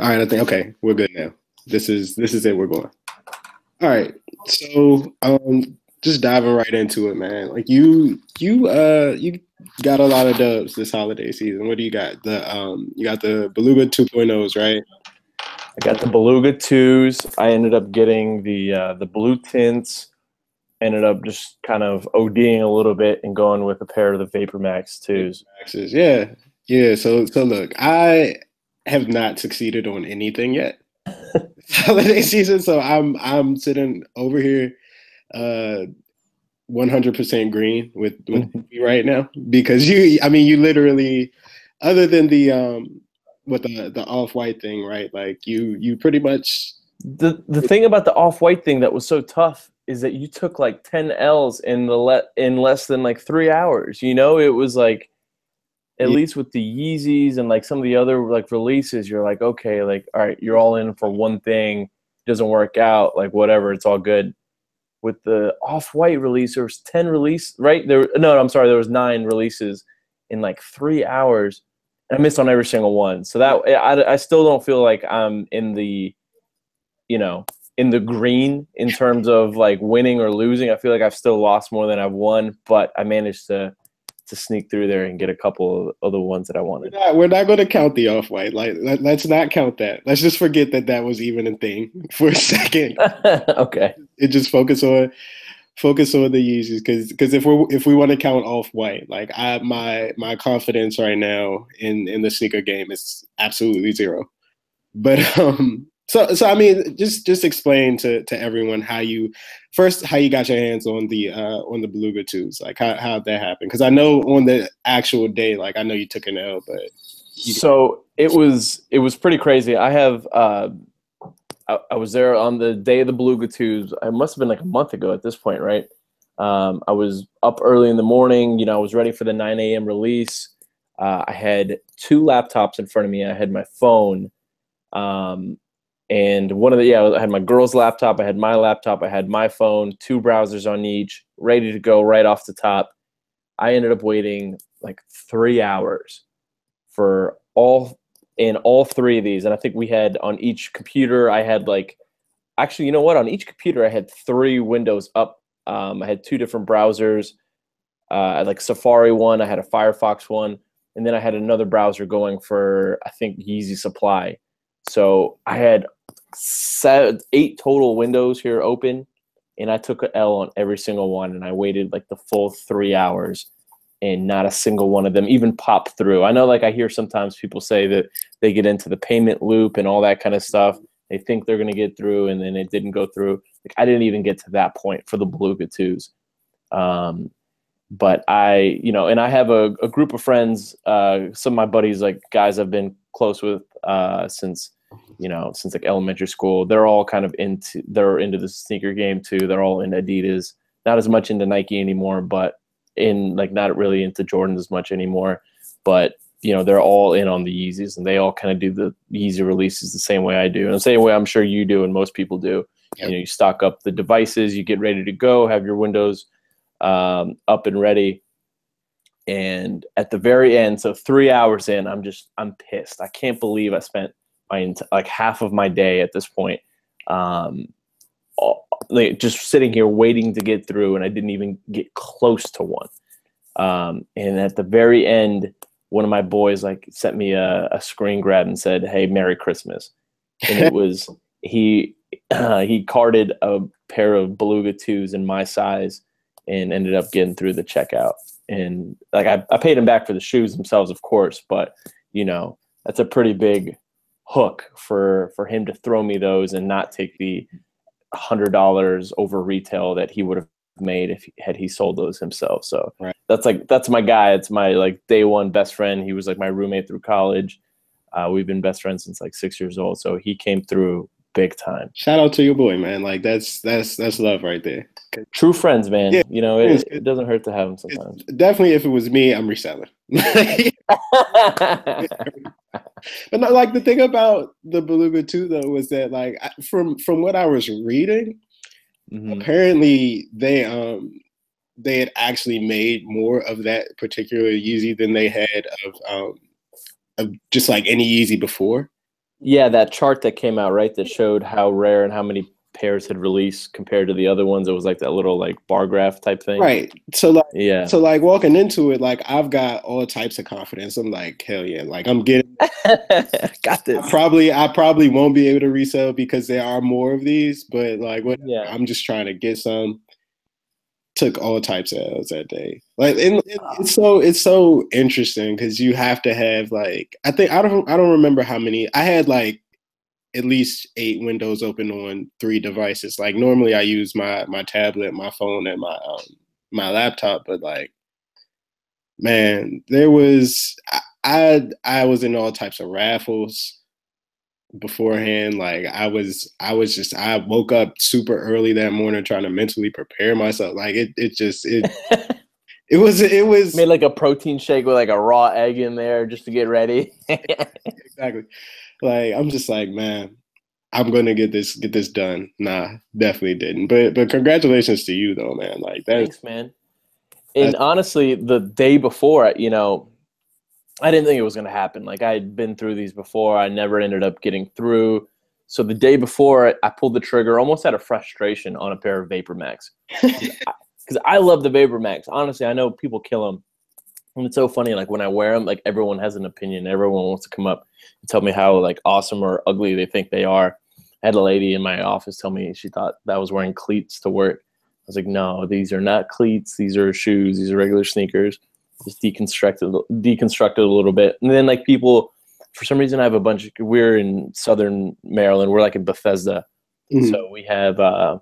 All right, I think okay, we're good now. This is it. We're going. All right. So, just diving right into it, man. Like you got a lot of dubs this holiday season. What do you got? You got the Beluga 2.0s, right? I got the Beluga 2s. I ended up getting the blue tints. Ended up just kind of ODing a little bit and going with a pair of the Vapor Max 2s. Maxes, yeah, yeah. So look, I have not succeeded on anything yet holiday season. So I'm sitting over here, uh, 100% green with you right now because I mean, you literally, other than the with the off white thing, right? Like you pretty much. The thing about the off-white thing that was so tough is that you took like 10 L's in less than like 3 hours. It was like, at Yeah, least with the Yeezys and like some of the other like releases, you're like, okay, like, all right, you're all in for one thing, doesn't work out, like whatever, it's all good. With the off-white release, there was 10 release, right? No, I'm sorry, there was 9 releases in like 3 hours. And I missed on every single one. So that I still don't feel like I'm you know, in the green in terms of like winning or losing. I feel like I've still lost more than I've won, but I managed to sneak through there and get a couple of the ones that I wanted. we're not going to count the off white. Like let's not count that. Let's just forget that that was even a thing for a second. Okay. It just focus on the Yeezys because if we want to count off white, like my confidence right now in the sneaker game is absolutely zero. But so I mean, just explain to everyone how you got your hands on the Beluga twos, like how that happened. Because I know on the actual day, like I know you took an L, but So it was pretty crazy. I was there on the day of the Beluga twos. It must have been like a month ago at this point, right? I was up early in the morning. I was ready for the 9 a.m. release. I had 2 laptops in front of me. I had my phone. And I had my girl's laptop, I had my laptop, I had my phone, 2 browsers on each, ready to go right off the top. I ended up waiting like 3 hours for all 3 of these. And I think we had on each computer, I had like, actually, you know what? On each computer, I had 3 windows up. I had 2 different browsers. I had like Safari one, I had a Firefox one, and then I had another browser going for, I think, Yeezy Supply. So I had 8 total windows here open, and I took an L on every single one, and I waited like the full 3 hours, and not a single one of them even popped through. I know, like, I hear sometimes people say that they get into the payment loop and all that kind of stuff. They think they're going to get through, and then it didn't go through. Like, I didn't even get to that point for the Beluga 2s. But and I have a group of friends, some of my buddies, like guys I've been close with since like elementary school. They're all kind of into the sneaker game too. They're all into Adidas, not as much into Nike anymore, but not really into Jordan as much anymore. But they're all in on the Yeezys, and they all kind of do the Yeezy releases the same way I do, and the same way I'm sure you do and most people do. Yep. You stock up the devices, you get ready to go, have your windows up and ready. And at the very end, so 3 hours in, I'm pissed. I can't believe I spent like half of my day at this point, just sitting here waiting to get through, and I didn't even get close to one. And at the very end, one of my boys like sent me a screen grab and said, "Hey, Merry Christmas." And it was he carded a pair of Beluga 2s in my size and ended up getting through the checkout. And like I paid him back for the shoes themselves, of course, but that's a pretty big hook for him to throw me those and not take the $100 over retail that he would have made had he sold those himself. So right. that's my guy. It's my like day one best friend. He was like my roommate through college. We've been best friends since like 6 years old. So he came through big time. Shout out to your boy, man. Like that's love right there. True friends, man. Yeah, It doesn't hurt to have them sometimes. Definitely, if it was me, I'm reselling. But not, like the thing about the Beluga 2 though was that like from what I was reading, apparently they had actually made more of that particular Yeezy than they had of just like any Yeezy before. Yeah, that chart that came out, right, that showed how rare and how many pairs had released compared to the other ones. It was like that little like bar graph type thing. Right. So like Yeah. walking into it, like I've got all types of confidence. I'm like, hell yeah, like I'm getting Got this. I probably won't be able to resell because there are more of these, but like what Yeah. I'm just trying to get some. Took all types of L's that day. Like it's so interesting because you have to have like I don't remember how many. I had like at least 8 windows open on 3 devices. Like normally I use my tablet, my phone, and my laptop, but like man, there was I was in all types of raffles beforehand. Like I was just I woke up super early that morning trying to mentally prepare myself. Like it was Made like a protein shake with like a raw egg in there just to get ready. exactly. Like I'm just like, man, I'm gonna get this done. Nah, definitely didn't. But congratulations to you though, man. Like Thanks, man. And that's honestly, the day before, you know, I didn't think it was going to happen. Like I had been through these before. I never ended up getting through. So the day before, I pulled the trigger almost out of frustration on a pair of Vapor Max. Because I love the Vapor Max. Honestly, I know people kill them. And it's so funny, like when I wear them, like everyone has an opinion. Everyone wants to come up and tell me how like awesome or ugly they think they are. I had a lady in my office tell me she thought that I was wearing cleats to work. I was like, no, these are not cleats. These are shoes. These are regular sneakers. Just deconstructed a little bit. And then like people, for some reason, I have a bunch of, we're in Southern Maryland. We're like in Bethesda. mhm. So we have a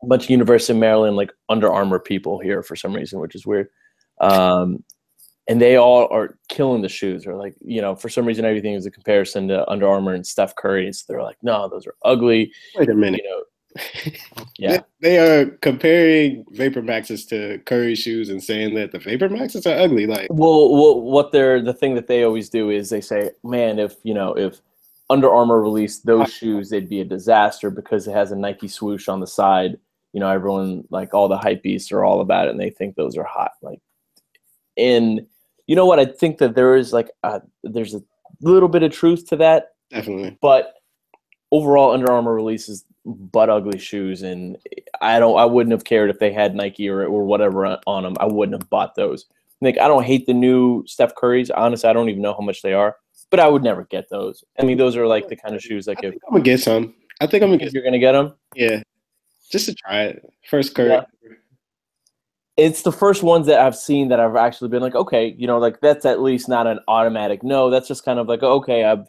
bunch of University of Maryland, like Under Armour people here for some reason, which is weird. And they all are killing the shoes, or like, you know, for some reason, everything is a comparison to Under Armour and Steph Curry's. They're like, no, those are ugly. Wait a minute. You know, yeah. They are comparing Vapor Maxes to Curry shoes and saying that the Vapor Maxes are ugly. Like, Well, what they're the thing that they always do is they say, man, if you know, if Under Armour released those shoes, they'd be a disaster because it has a Nike swoosh on the side. You know, everyone like all the hype beasts are all about it, and they think those are hot. Like, and you know what? I think that there is like there's a little bit of truth to that, definitely. but overall, Under Armour releases butt ugly shoes, and I wouldn't have cared if they had Nike or whatever on them. I wouldn't have bought those. Like, I don't hate the new Steph Currys. Honestly, I don't even know how much they are, but I would never get those. I mean, those are like the kind of shoes like I think I'm gonna get some. I think I'm gonna get. you're gonna get them. Yeah, just to try it. First Curry. Yeah. It's the first ones that I've seen that I've actually been like, okay, you know, like that's at least not an automatic no. That's just kind of like, okay, I've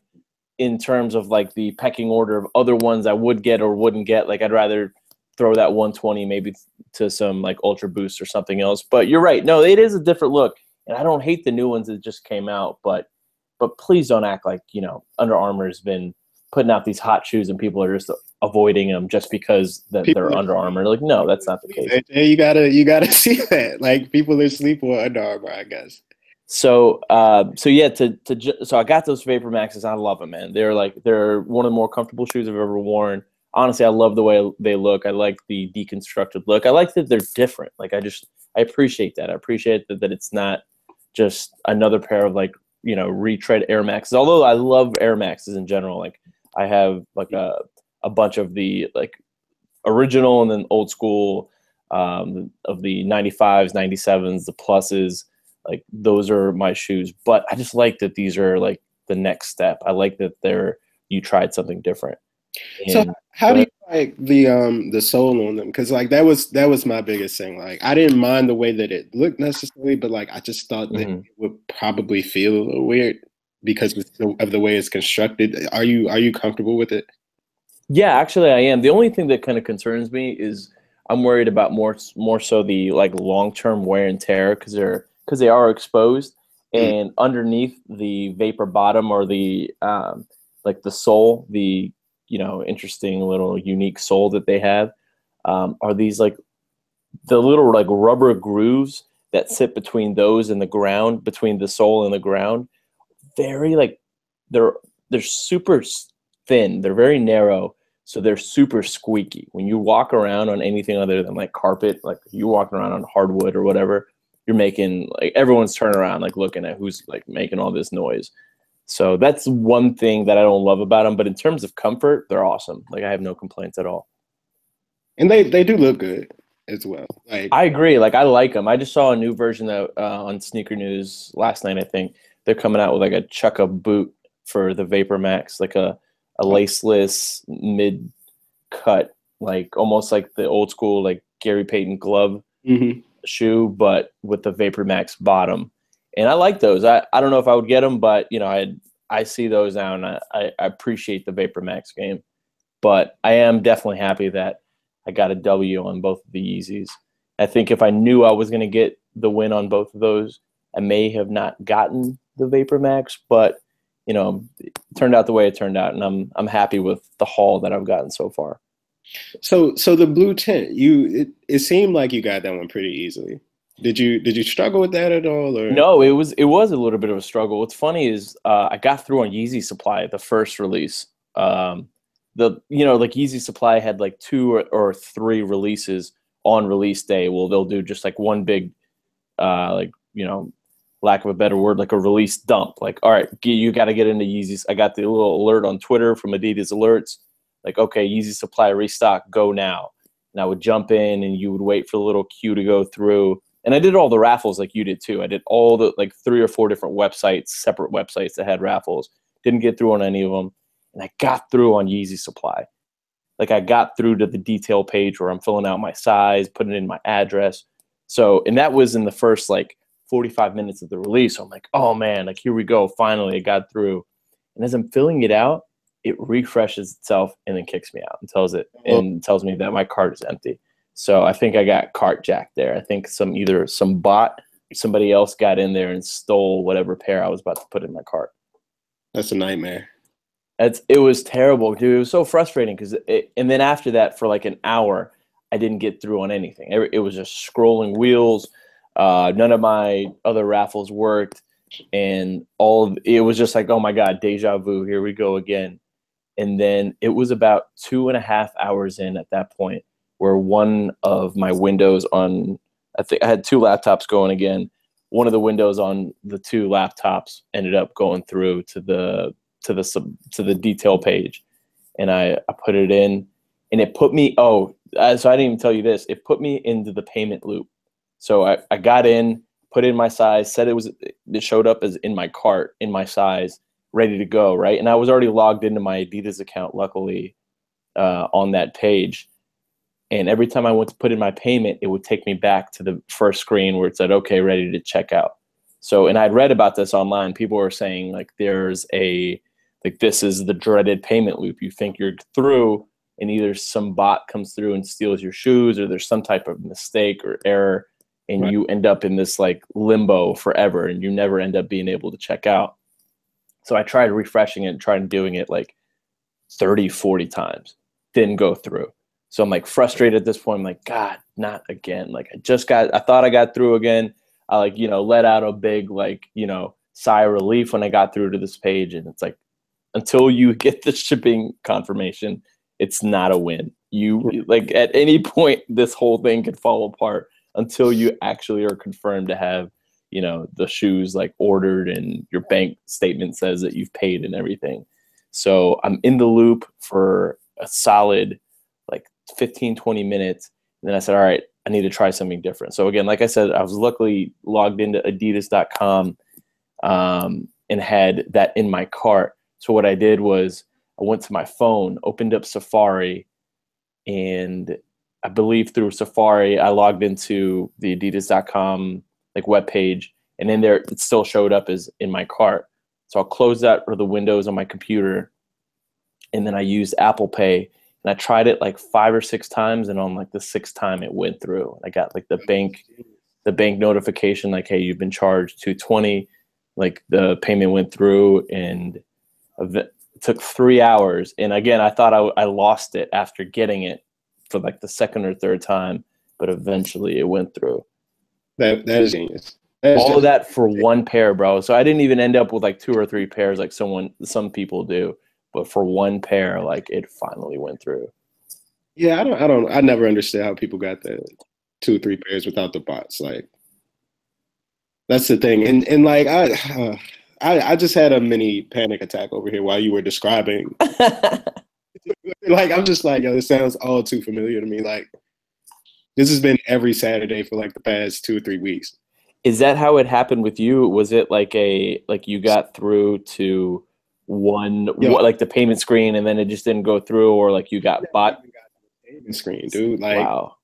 in terms of like the pecking order of other ones I would get or wouldn't get. Like I'd rather throw that 120 maybe to some like Ultra Boost or something else. But you're right. No, it is a different look. And I don't hate the new ones that just came out, but please don't act like, you know, Under Armour has been putting out these hot shoes and people are just avoiding them just because they're Under Armour. Like, no, that's not the case. Hey, you gotta see that. Like people are sleeping with Under Armour, I guess. So yeah, so I got those Vapor Maxes. I love them, man. They're one of the more comfortable shoes I've ever worn. Honestly, I love the way they look. I like the deconstructed look. I like that they're different. Like I appreciate that. I appreciate that it's not just another pair of like, you know, retread Air Maxes. Although I love Air Maxes in general. Like I have like a bunch of the like original and then old school of the 95s, 97s, the pluses. Like those are my shoes, but I just like that these are like the next step. I like that you tried something different. And, so how do you like the sole on them? Because like that was my biggest thing. Like I didn't mind the way that it looked necessarily, but like I just thought that it would probably feel a little weird because of the way it's constructed. Are you comfortable with it? Yeah, actually I am. The only thing that kind of concerns me is I'm worried about more so the like long-term wear and tear because they are exposed, and underneath the vapor bottom or the like the sole, the, you know, interesting little unique sole that they have are these like the little like rubber grooves that sit between those and the ground, between the sole and the ground. Very like they're super thin. They're very narrow. So they're super squeaky. When you walk around on anything other than like carpet, like you walking around on hardwood or whatever, you're making like everyone's turning around like looking at who's like making all this noise. So that's one thing that I don't love about them. But in terms of comfort, they're awesome. Like I have no complaints at all. And they do look good as well. Like I agree. Like I like them. I just saw a new version that on Sneaker News last night. I think they're coming out with like a Chukka boot for the Vapor Max, like a laceless mid cut, like almost like the old school like Gary Payton glove shoe, but with the Vapor Max bottom. And I like those. I don't know if I would get them, but you know, I see those now, and I appreciate the Vapor Max game. But I am definitely happy that I got a W on both of the Yeezys. I think if I knew I was going to get the win on both of those, I may have not gotten the Vapor Max, but you know, it turned out the way it turned out, and I'm happy with the haul that I've gotten so far. so the blue tint, it seemed like you got that one pretty easily. Did you struggle with that at all, or No, it was a little bit of a struggle. What's funny is I got through on Yeezy Supply, the first release. Like Yeezy Supply had like 2 or 3 releases on release day. Well, they'll do just like one big, lack of a better word, like a release dump. Like, all right, you got to get into Yeezys. I got the little alert on Twitter from Adidas Alerts. Like, okay, Yeezy Supply restock, go now. And I would jump in, and you would wait for the little queue to go through. And I did all the raffles like you did too. I did all the like 3 or 4 different websites, separate websites that had raffles. Didn't get through on any of them. And I got through on Yeezy Supply. Like I got through to the detail page where I'm filling out my size, putting in my address. So, and that was in the first like 45 minutes of the release. So I'm like, oh man, like here we go. Finally, I got through. And as I'm filling it out, it refreshes itself and then kicks me out and tells me that my cart is empty. So I think I got cart jacked there. I think some bot, somebody else got in there and stole whatever pair I was about to put in my cart. that's a nightmare. It was terrible, dude. It was so frustrating and then after that for like an hour, I didn't get through on anything. It was just scrolling wheels. None of my other raffles worked, and it was just like, oh my God, deja vu. Here we go again. And then it was about 2.5 hours in at that point, where one of my windows on, I think I had 2 laptops going again. One of the windows on the 2 laptops ended up going through to the detail page, and I put it in, and it put me. So I didn't even tell you this. It put me into the payment loop. So I got in, put in my size, said it showed up as in my cart, in my size, ready to go, right? And I was already logged into my Adidas account, luckily, on that page. And every time I went to put in my payment, it would take me back to the first screen where it said, okay, ready to check out. So, and I'd read about this online. People were saying like this is the dreaded payment loop. You think you're through, and either some bot comes through and steals your shoes, or there's some type of mistake or error, and right, you end up in this like limbo forever, and you never end up being able to check out. So I tried refreshing it and tried doing it like 30, 40 times. Didn't go through. So I'm like frustrated at this point. I'm like, God, not again. Like I thought I got through again. I let out a big sigh of relief when I got through to this page. And it's like, until you get the shipping confirmation, it's not a win. You like at any point, this whole thing could fall apart until you actually are confirmed to have, the shoes like ordered and your bank statement says that you've paid and everything. So I'm in the loop for a solid like 15, 20 minutes. And then I said, all right, I need to try something different. So again, like I said, I was luckily logged into adidas.com and had that in my cart. So what I did was I went to my phone, opened up Safari, and I believe through Safari, I logged into the adidas.com like webpage, and in there it still showed up as in my cart. So I'll close that or the windows on my computer, and then I used Apple Pay, and I tried it like 5 or 6 times, and on like the 6th time it went through. I got like the bank notification like, hey, you've been charged $220. Like the payment went through, and it took 3 hours. And again, I thought I lost it after getting it for like the 2nd or 3rd time, but eventually it went through. That is genius. All of that for one pair, bro. So I didn't even end up with like 2 or 3 pairs like some people do, but for one pair, like it finally went through. Yeah, I never understood how people got the 2 or 3 pairs without the bots. Like that's the thing. And like I just had a mini panic attack over here while you were describing. Like, I'm just like, yo, this sounds all too familiar to me. Like, this has been every Saturday for like the past 2 or 3 weeks. Is that how it happened with you? Was it like you got through to Yo, like the payment screen and then it just didn't go through, or like you got bought? payment screen, dude. Like, Wow.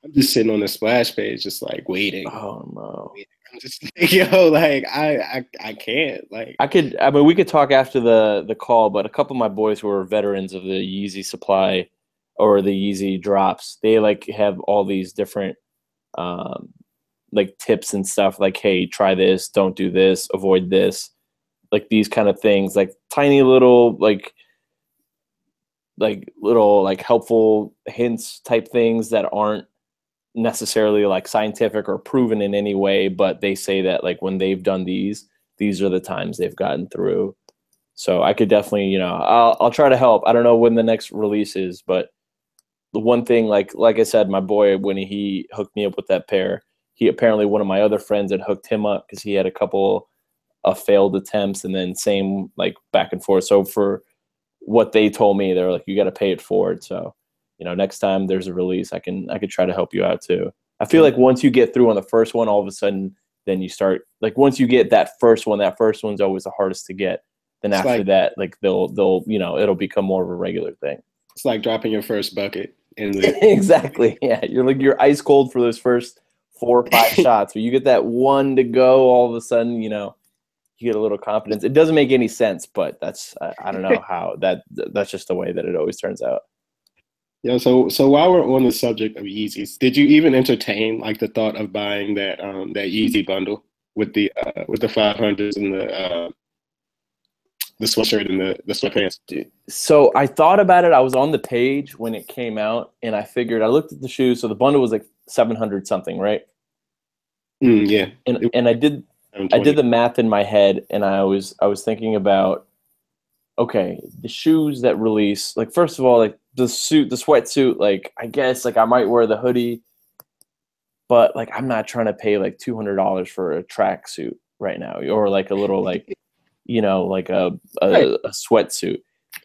I'm just sitting on the splash page, just like waiting. Oh no. I'm just like, yo, like I can't. Like, I mean, we could talk after the call, but a couple of my boys who are veterans of the Yeezy supply or the Yeezy drops, they like have all these different like tips and stuff, like, hey, try this, don't do this, avoid this, like these kind of things, like tiny little little like helpful hints type things that aren't necessarily like scientific or proven in any way, but they say that like when they've done these are the times they've gotten through. So I could definitely, I'll try to help. I don't know when the next release is, but the one thing, like I said, my boy, when he hooked me up with that pair, he apparently, one of my other friends had hooked him up because he had a couple of failed attempts, and then same like back and forth. So for what they told me, they're like, you got to pay it forward. So, next time there's a release, I could try to help you out too. I feel like once you get through on the first one, all of a sudden, then you start, like, once you get that first one's always the hardest to get. Then it's after like, that, like they'll it'll become more of a regular thing. it's like dropping your first bucket in the Exactly. Yeah, you're ice cold for those first 4 or 5 shots, but you get that one to go, all of a sudden, you get a little confidence. It doesn't make any sense, but that's I don't know how that's just the way that it always turns out. Yeah, so while we're on the subject of Yeezys, did you even entertain like the thought of buying that Yeezy bundle with the 500s and the sweatshirt and the sweatpants? So I thought about it. I was on the page when it came out, and I figured, I looked at the shoes. So the bundle was like 700 something, right? Yeah. And I did the math in my head, and I was thinking about, okay, the shoes that release, like, first of all, like the sweatsuit, like, I guess like I might wear the hoodie, but like I'm not trying to pay like $200 for a tracksuit right now, or like a little like like a sweatsuit.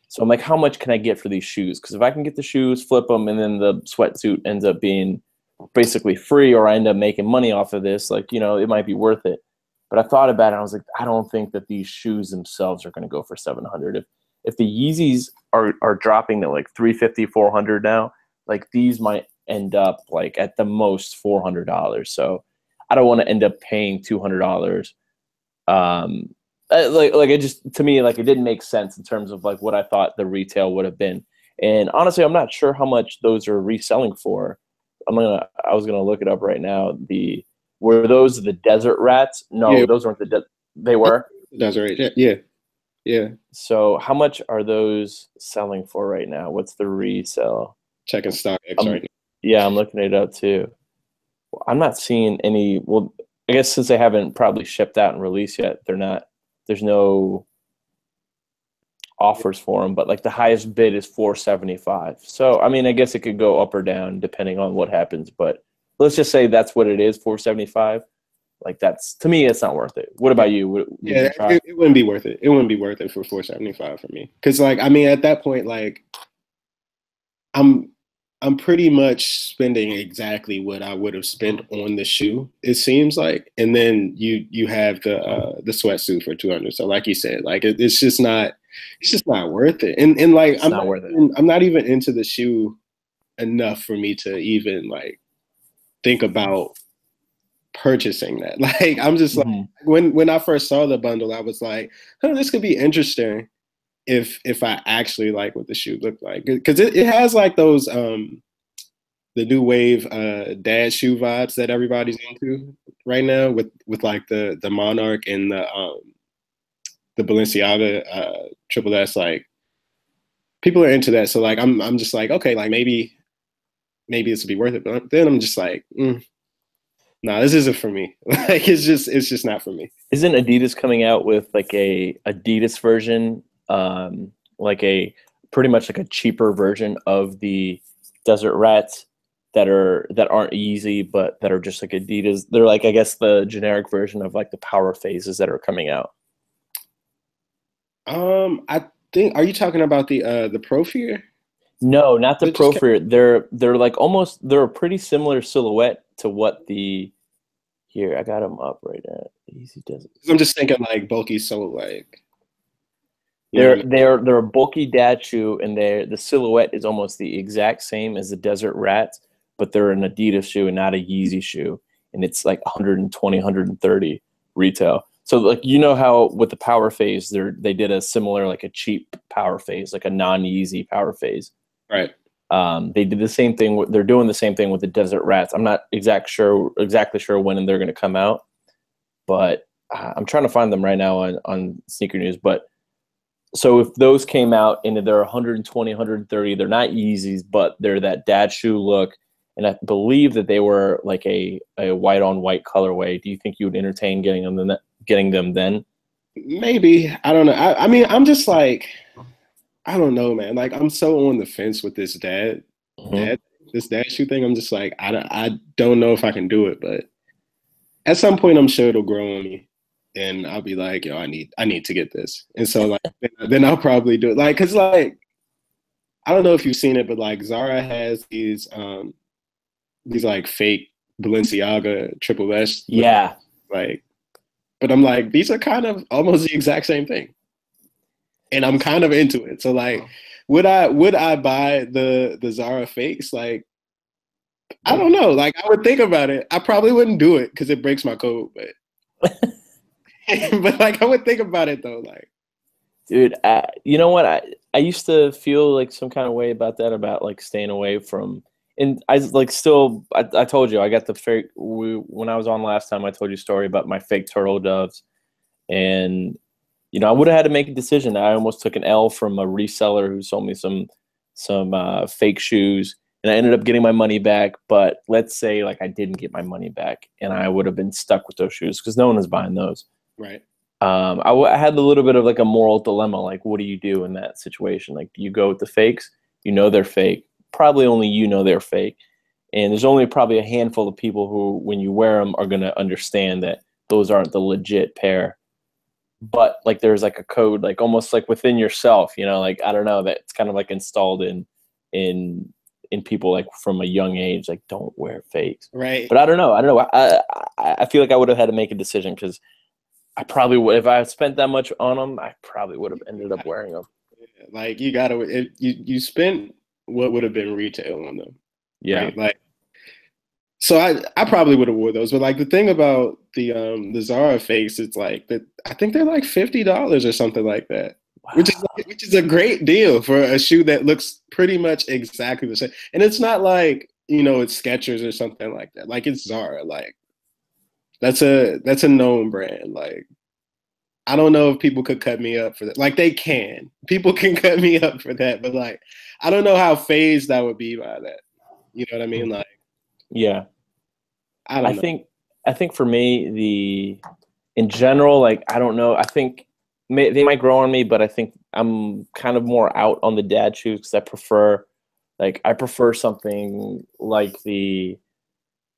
So I'm like, how much can I get for these shoes? Because if I can get the shoes, flip them, and then the sweatsuit ends up being basically free, or I end up making money off of this, like, it might be worth it. But I thought about it, and I was like, I don't think that these shoes themselves are going to go for 700. If the Yeezys are dropping to like 350, 400 now, like these might end up like at the most $400. So I don't want to end up paying $200. Like it just, to me, like, it didn't make sense in terms of like what I thought the retail would have been. And honestly, I'm not sure how much those are reselling for. I was gonna look it up right now. Were those the Desert Rats? No, Yeah, those weren't they were. that's right. Yeah. So how much are those selling for right now? What's the resale? Checking StockX right now. Yeah, I'm looking it up too. I'm not seeing any. Well, I guess since they haven't probably shipped out and released yet, there's no offers for them, but like the highest bid is 475. So I mean, I guess it could go up or down depending on what happens, but let's just say that's what it is, 475. Like, that's, to me, it's not worth it. What about you? Yeah, it wouldn't be worth it. It wouldn't be worth it for 475 for me. Because, like, I mean, at that point, like, I'm pretty much spending exactly what I would have spent on the shoe, it seems like. And then you have the sweatsuit for 200. So like you said, like, it's just not worth it. And like, I'm not even into the shoe enough for me to even like think about purchasing that. Like, I'm just like, when I first saw the bundle, I was like, oh, this could be interesting if I actually like what the shoe looked like, because it has like those the new wave dad shoe vibes that everybody's into right now with like the Monarch and the Balenciaga Triple S. Like, people are into that, so like I'm just like, okay, like maybe this would be worth it, but then I'm just like, nah, this isn't for me. Like, it's just not for me. Isn't Adidas coming out with like a Adidas version, like a pretty much like a cheaper version of the Desert Rats that aren't Yeezy, but that are just like Adidas? They're like, I guess, the generic version of like the Power Phases that are coming out. I think, are you talking about the Pro Fear No, not the that just Pro came? Fear. They're like almost they're a pretty similar silhouette to what the here I got them up right now. Easy does it. 'Cause I'm just thinking like bulky sole, like, you know what I They're mean? they're they're a bulky dad shoe, and the silhouette is almost the exact same as the Desert Rats, but they're an Adidas shoe and not a Yeezy shoe, and it's like 120, 130 retail. So like how with the Power Phase, they did a similar like a cheap Power Phase, like a non-Yeezy Power Phase. Right. They did the same thing. They're doing the same thing with the Desert Rats. I'm not exactly sure when they're going to come out, but I'm trying to find them right now on Sneaker News. But so if those came out and they're 120, 130, they're not Yeezys, but they're that dad shoe look. And I believe that they were like a white on white colorway. Do you think you would entertain getting them then? Maybe. I don't know. I mean, I'm just like, I don't know, man. Like, I'm so on the fence with Hmm. dad, this dad shoe thing. I'm just like, I don't know if I can do it, but at some point, I'm sure it'll grow on me, and I'll be like, yo, I need to get this. And so, like, then I'll probably do it. Like, cause like, I don't know if you've seen it, but like, Zara has these like fake Balenciaga Triple S looking Yeah. like, but I'm like, these are kind of almost the exact same thing, and I'm kind of into it. So like, would I buy the Zara fakes? Like, I don't know. Like, I would think about it. I probably wouldn't do it because it breaks my code, but but like, I would think about it though. Like, Dude, you know what? I used to feel like some kind of way about that, about like staying away from. And I like still. I told you I got the fake. When I was on last time, I told you a story about my fake turtle doves, and I would have had to make a decision. I almost took an L from a reseller who sold me some fake shoes, and I ended up getting my money back. But let's say like I didn't get my money back, and I would have been stuck with those shoes because no one is buying those. right, I had a little bit of like a moral dilemma. Like, what do you do in that situation? Like, do you go with the fakes? You know they're fake. Probably only you know they're fake. And there's only probably a handful of people who, when you wear them, are going to understand that those aren't the legit pair. But like, there's like a code, like almost like within yourself, like, I don't know, that's kind of like installed in, in people like from a young age, like don't wear fakes. right. But I don't know. I don't know. I feel like I would have had to make a decision because I probably would if I had spent that much on them. I probably would have ended up wearing them. Like, you gotta you spent what would have been retail on them, Yeah. right? Like, so I probably would have wore those, but like the thing about the Zara fakes, it's like that I think they're like $50 or something like that, Wow. which is a great deal for a shoe that looks pretty much exactly the same. And it's not like, it's Skechers or something like that. Like, it's Zara. Like, that's a known brand. Like, I don't know if people could cut me up for that. Like, they can. People can cut me up for that, but like, I don't know how phased I would be by that. You know what I mean? Like, Yeah. I I don't know. think I think for me in general, like I don't know. I think they might grow on me, but I think I'm kind of more out on the dad shoes because I prefer something like the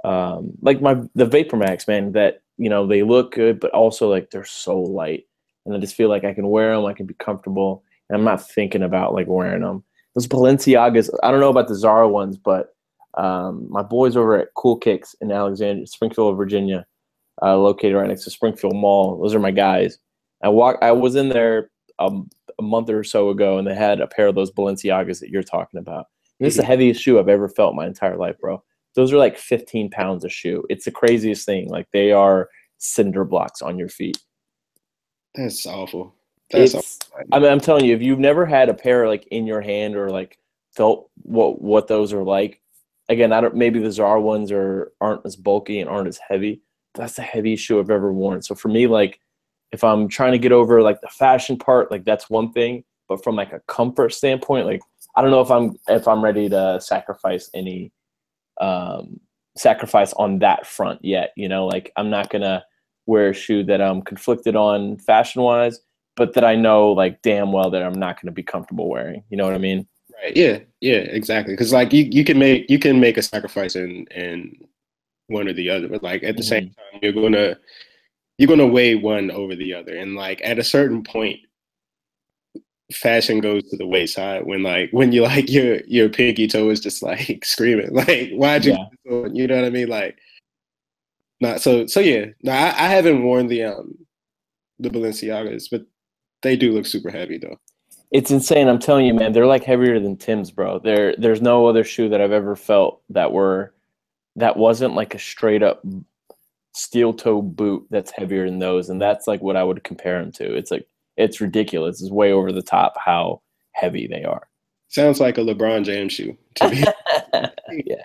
Vapor Max, man, that they look good, but also like they're so light, and I just feel like I can wear them, I can be comfortable, and I'm not thinking about like wearing them. Those Balenciagas, I don't know about the Zara ones, but my boys over at Cool Kicks in Alexandria, Springfield, Virginia, located right next to Springfield Mall. Those are my guys. I was in there a month or so ago, and they had a pair of those Balenciagas that you're talking about. And this is the Mhm. heaviest shoe I've ever felt my entire life, bro. Those are like 15 pounds a shoe. It's the craziest thing. Like they are cinder blocks on your feet. That's awful. That's awful. It's I mean, I'm telling you, if you've never had a pair like in your hand or like felt what those are like, again, I don't maybe the Zara ones aren't as bulky and aren't as heavy. That's the heaviest shoe I've ever worn. So for me, like if I'm trying to get over like the fashion part, like that's one thing. But from like a comfort standpoint, like I don't know if I'm ready to sacrifice on that front yet. Like I'm not gonna wear a shoe that I'm conflicted on fashion wise, but that I know like damn well that I'm not gonna be comfortable wearing. You know what I mean? Right. Yeah. Yeah. Exactly. Because like you can make a sacrifice in one or the other, but like at the same Hmm. time, you're gonna weigh one over the other, and like at a certain point, fashion goes to the wayside when you like your pinky toe is just like screaming like why'd you Yeah. put this on? You know what I mean? Like not so yeah. No, I haven't worn the Balenciagas, but they do look super heavy though. It's insane. I'm telling you, man, they're like heavier than Tim's, bro. There's no other shoe that I've ever felt that wasn't like a straight up steel toe boot that's heavier than those, and that's like what I would compare them to. It's like it's ridiculous. It's way over the top how heavy they are. Sounds like a LeBron James shoe to me. Yeah.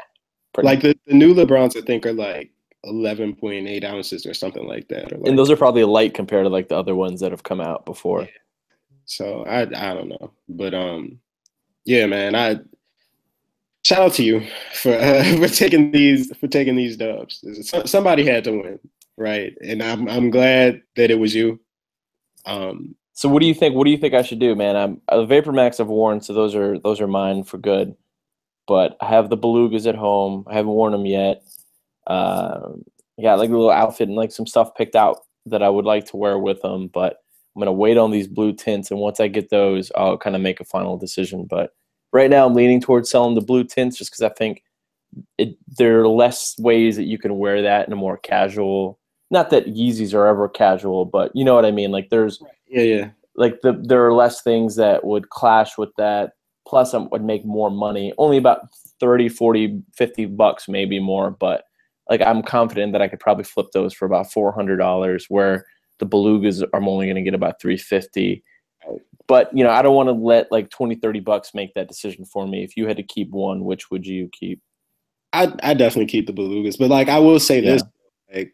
Like the new LeBrons, I think are like 11.8 ounces or something like that. Or like, and those are probably light compared to like the other ones that have come out before. Yeah. So I don't know, but yeah, man, I shout out to you for taking these dubs. Somebody had to win, right? And I'm glad that it was you. So what do you think? What do you think I should do, man? The Vapor Max I've worn, so those are mine for good. But I have the Belugas at home. I haven't worn them yet. I got like a little outfit and like some stuff picked out that I would like to wear with them. But I'm gonna wait on these blue tints, and once I get those, I'll kind of make a final decision. But right now, I'm leaning towards selling the blue tints just because I think there are less ways that you can wear that in a more casual. Not that Yeezys are ever casual, but you know what I mean. Like there's yeah. Like there are less things that would clash with that. Plus, I would make more money. Only about 30, 40, 50 bucks, maybe more. But like I'm confident that I could probably flip those for about $400, where the Belugas I'm only going to get about $350. But, you know, I don't want to let like 20, 30 bucks make that decision for me. If you had to keep one, which would you keep? I definitely keep the Belugas, but like I will say this, like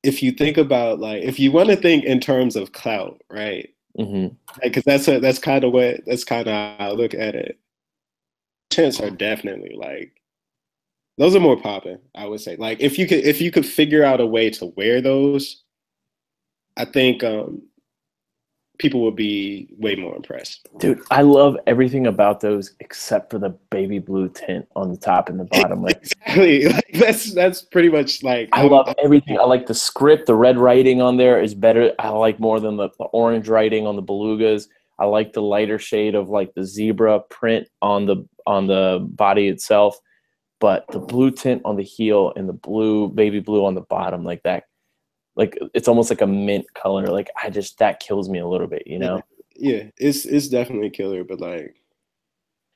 if you think about like if you want to think in terms of clout, right? Mm-hmm. Because that's kind of how I look at it. Chants are definitely like those are more popping, I would say. Like if you could figure out a way to wear those, I think people would be way more impressed. Dude, I love everything about those except for the baby blue tint on the top and the bottom. Like exactly, like that's pretty much like I love everything. I like the script. The red writing on there is better. I like more than the orange writing on the Belugas. I like the lighter shade of like the zebra print on the body itself. But the blue tint on the heel and the blue, baby blue on the bottom, like that, like it's almost like a mint color. Like that kills me a little bit, you know? Yeah, it's definitely a killer, but like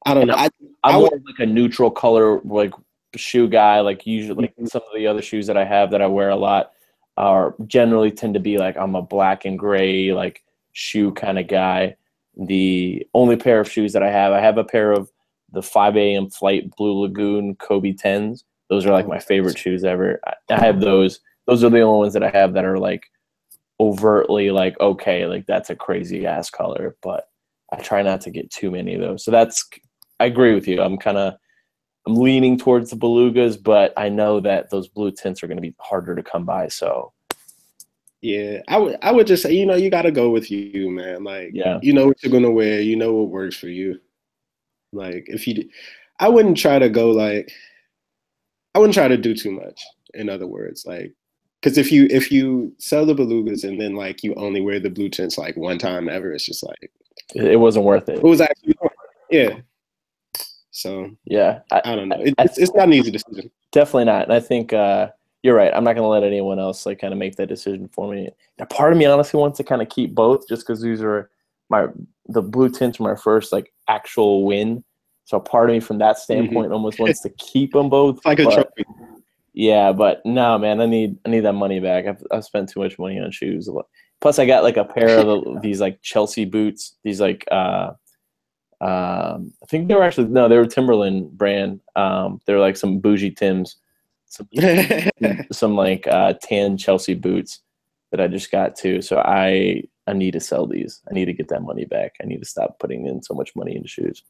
I don't know. I'm more like a neutral color like shoe guy. Like usually like some of the other shoes that I have that I wear a lot are generally tend to be like I'm a black and gray like shoe kind of guy. The only pair of shoes that I have a pair of the 5 a.m. Flight Blue Lagoon Kobe 10s. Those are like my favorite shoes ever. I have those. Those are the only ones that I have that are like overtly like, okay, like that's a crazy ass color, but I try not to get too many of those. So I agree with you. I'm leaning towards the Belugas, but I know that those blue tints are going to be harder to come by. So yeah, I would just say, you know, you got to go with you, man. Like, yeah, you know what you're going to wear. You know what works for you. Like I wouldn't try to do too much. In other words, like, because if you sell the Belugas and then like you only wear the blue tints like one time ever, it's just like it wasn't worth it. It was actually yeah. So yeah, I don't know. It's not an easy decision. Definitely not. And I think you're right. I'm not going to let anyone else like kind of make that decision for me. Now, part of me honestly wants to kind of keep both, just because these are the blue tints are my first like actual win. So part of me from that standpoint almost wants to keep them both. It's like a trophy. Yeah, but no, man, I need that money back. I've spent too much money on shoes. Plus, I got like a pair of these like Chelsea boots. These like I think they were Timberland brand. They're like some bougie Tims, some like tan Chelsea boots that I just got too. So I need to sell these. I need to get that money back. I need to stop putting in so much money into shoes.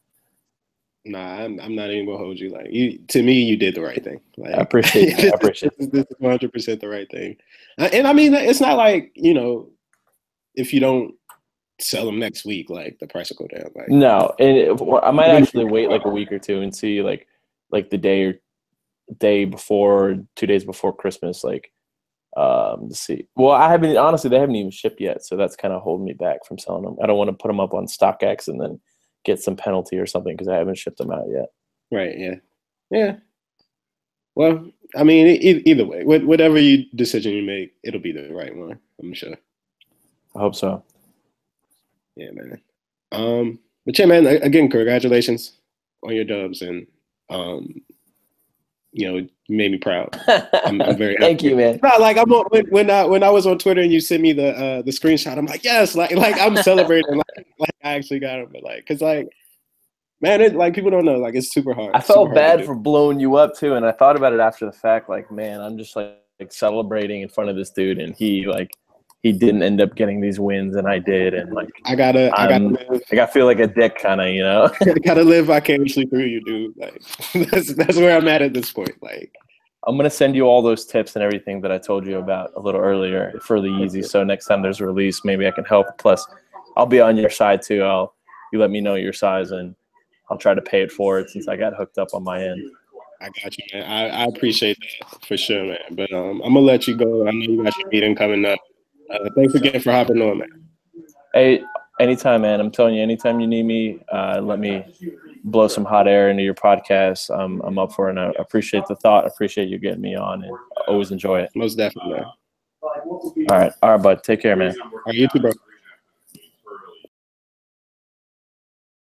Nah, I'm not even gonna hold you. Like to me, you did the right thing. Like, I appreciate it. I appreciate it. This is 100% the right thing. And I mean, it's not like, you know, if you don't sell them next week, like the price will go down. Like no, and I might actually wait like a week or two and see like the day before, 2 days before Christmas. Like Let's see. Well, honestly, they haven't even shipped yet, so that's kind of holding me back from selling them. I don't want to put them up on StockX and then get some penalty or something because I haven't shipped them out yet. Right. Yeah. Yeah. Well, I mean, either way, whatever decision you make, it'll be the right one. I'm sure. I hope so. Yeah, man. But yeah, man. Again, congratulations on your dubs, and you made me proud. I'm very happy. Thank you, man. No, like when I was on Twitter and you sent me the screenshot, I'm like, yes, like I'm celebrating, like I actually got him, but like, cause like, man, people don't know, like it's super hard. I felt bad for blowing you up too, and I thought about it after the fact, like, man, I'm just like celebrating in front of this dude, and he didn't end up getting these wins, and I did, and like I feel like a dick, kind of, I gotta live vicariously through you, dude. Like that's where I'm at this point. Like, I'm gonna send you all those tips and everything that I told you about a little earlier for the Yeezy. So next time there's a release, maybe I can help. Plus, I'll be on your side too. You let me know your size, and I'll try to pay it forward since I got hooked up on my end. I got you, man. I appreciate that for sure, man. But I'm gonna let you go. I know you got your meeting coming up. Thanks again for hopping on, man. Hey, anytime, man. I'm telling you, anytime you need me, let me blow some hot air into your podcast. I'm up for it, and I appreciate the thought. I appreciate you getting me on, and I always enjoy it. Most definitely, man. All right, bud. Take care, man. All right, you too, bro.